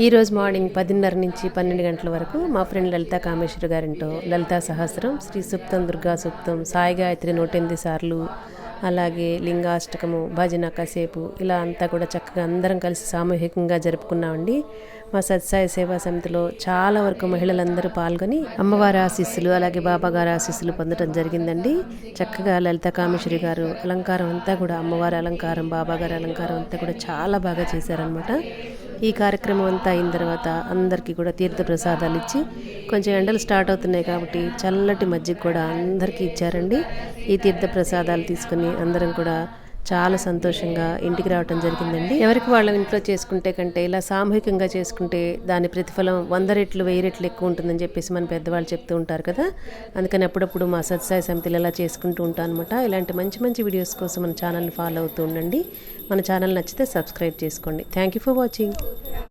ఈరోజు మార్నింగ్ 10:30 నుంచి 12 గంటల వరకు మా ఫ్రెండ్ లలితా కామేశ్వరి గారింటో లలితా సహస్రం, శ్రీ సూక్తం, దుర్గా సూక్తం, సాయి గాయత్రి 108 సార్లు, అలాగే లింగాష్టకము, భజన కాసేపు ఇలా అంతా కూడా చక్కగా అందరం కలిసి సామూహికంగా జరుపుకున్నామండి. మా సత్సాయి సేవా సమితిలో చాలా వరకు మహిళలందరూ పాల్గొని అమ్మవారి ఆశీస్సులు అలాగే బాబాగారి ఆశీస్సులు పొందడం జరిగిందండి. చక్కగా లలితా కామేశ్వరి గారు అలంకారం అంతా కూడా, అమ్మవారి అలంకారం, బాబాగారి అలంకారం అంతా కూడా చాలా బాగా చేశారనమాట. ఈ కార్యక్రమం అంతా అయిన తర్వాత అందరికీ కూడా తీర్థ ప్రసాదాలు ఇచ్చి, కొంచెం ఎండలు స్టార్ట్ అవుతున్నాయి కాబట్టి చల్లటి మజ్జిగ కూడా అందరికీ ఇచ్చారండి. ఈ తీర్థ ప్రసాదాలు తీసుకుని అందరం కూడా చాలా సంతోషంగా ఇంటికి రావటం జరిగిందండి. ఎవరికి వాళ్ళ ఇంట్లో చేసుకుంటే కంటే ఇలా సామూహికంగా చేసుకుంటే దాని ప్రతిఫలం 100 రెట్లు 1000 రెట్లు ఎక్కువ ఉంటుందని చెప్పేసి మన పెద్దవాళ్ళు చెప్తూ ఉంటారు కదా. అందుకని అప్పుడప్పుడు మా సత్సాయి సమితిలో ఇలా చేసుకుంటూ ఉంటాను అనమాట. ఇలాంటి మంచి మంచి వీడియోస్ కోసం మన ఛానల్ని ఫాలో అవుతూ ఉండండి. మన ఛానల్ నచ్చితే సబ్స్క్రైబ్ చేసుకోండి. Thank you for watching.